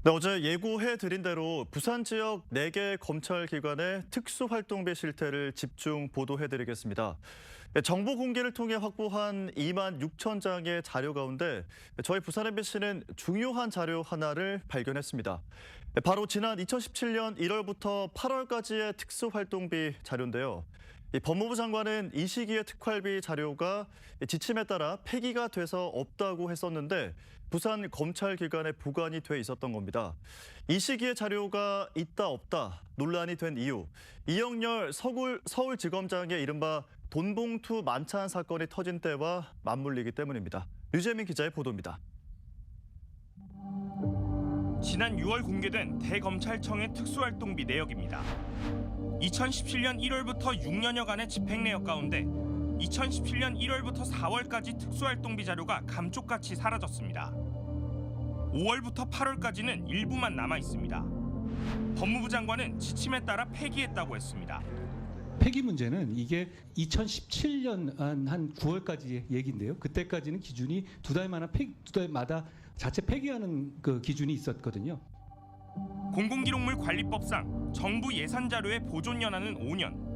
네, 어제 예고해드린 대로 부산 지역 4개 검찰기관의 특수활동비 실태를 집중 보도해드리겠습니다. 정보 공개를 통해 확보한 2만 6천 장의 자료 가운데 저희 부산 MBC는 중요한 자료 하나를 발견했습니다. 바로 지난 2017년 1월부터 8월까지의 특수활동비 자료인데요. 법무부 장관은 이 시기의 특활비 자료가 지침에 따라 폐기가 돼서 없다고 했었는데 부산 검찰기관에 보관이 돼 있었던 겁니다. 이 시기의 자료가 있다 없다 논란이 된 이유, 이영렬 서울지검장의 이른바 돈봉투 만찬 사건이 터진 때와 맞물리기 때문입니다. 류재민 기자의 보도입니다. 지난 6월 공개된 대검찰청의 특수활동비 내역입니다. 2017년 1월부터 6년여간의 집행 내역 가운데 2017년 1월부터 4월까지 특수활동비 자료가 감쪽같이 사라졌습니다. 5월부터 8월까지는 일부만 남아 있습니다. 법무부 장관은 지침에 따라 폐기했다고 했습니다. 폐기 문제는 이게 2017년 한 9월까지의 얘기인데요. 그때까지는 기준이 두 달마다 자체 폐기하는 그 기준이 있었거든요. 공공기록물 관리법상 정부 예산 자료의 보존 연한은 5년.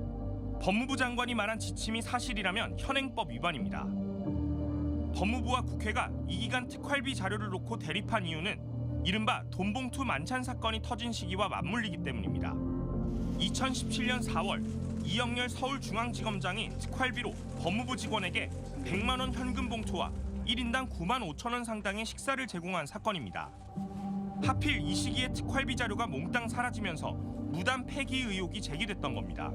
법무부 장관이 말한 지침이 사실이라면 현행법 위반입니다. 법무부와 국회가 이 기간 특활비 자료를 놓고 대립한 이유는 이른바 돈봉투 만찬 사건이 터진 시기와 맞물리기 때문입니다. 2017년 4월 이영렬 서울중앙지검장이 특활비로 법무부 직원에게 100만 원 현금 봉투와 1인당 9만 5천 원 상당의 식사를 제공한 사건입니다. 하필 이 시기에 특활비 자료가 몽땅 사라지면서 무단 폐기 의혹이 제기됐던 겁니다.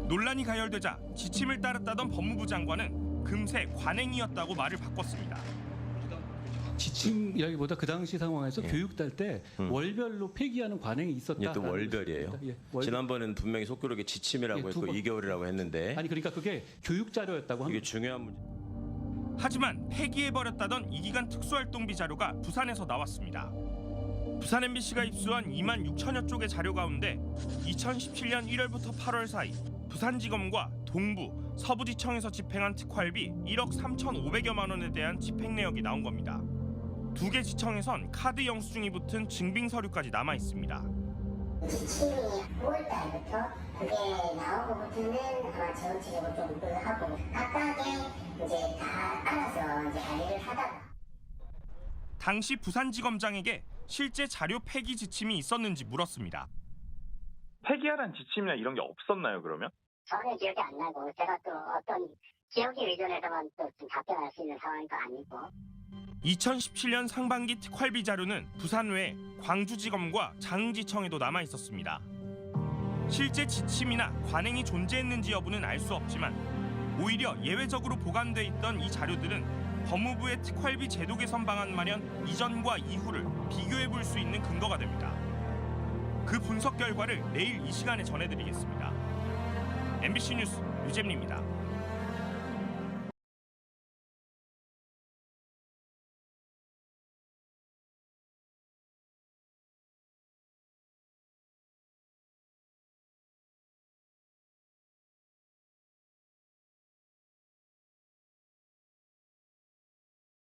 논란이 가열되자 지침을 따랐다던 법무부 장관은 금세 관행이었다고 말을 바꿨습니다. 지침이라기보다 그 당시 상황에서 교육 딸 때 월별로 폐기하는 관행이 있었다. 이게 또 월별이에요. 지난번에는 분명히 속기록에 지침이라고 했고 2개월이라고 했는데. 아니 그러니까 그게 교육 자료였다고 합니다. 이게 중요한 문제. 하지만 폐기해버렸다던 이 기간 특수활동비 자료가 부산에서 나왔습니다. 부산 MBC가 입수한 2만 6천여 쪽의 자료 가운데 2017년 1월부터 8월 사이 부산지검과 동부, 서부지청에서 집행한 특활비 1억 3,500여만 원에 대한 집행 내역이 나온 겁니다. 두 개 지청에선 카드 영수증이 붙은 증빙 서류까지 남아 있습니다. 지침이 9월 달부터 그게 나온 것부터는 아마 전체적으로 좀 하고 각각의 이제 다 알아서 이제 관리를 하다가 당시 부산지검장에게 실제 자료 폐기 지침이 있었는지 물었습니다. 폐기하라는 지침이나 이런 게 없었나요, 그러면? 전혀 기억이 안 나고 제가 또 어떤 기억에 의존해서만 또 좀 답변할 수 있는 상황도 아니고. 2017년 상반기 특활비 자료는 부산 외 광주지검과 장흥지청에도 남아 있었습니다. 실제 지침이나 관행이 존재했는지 여부는 알 수 없지만 오히려 예외적으로 보관돼 있던 이 자료들은 법무부의 특활비 제도 개선 방안 마련 이전과 이후를 비교해 볼 수 있는 근거가 됩니다. 그 분석 결과를 내일 이 시간에 전해드리겠습니다. MBC 뉴스 류재민입니다.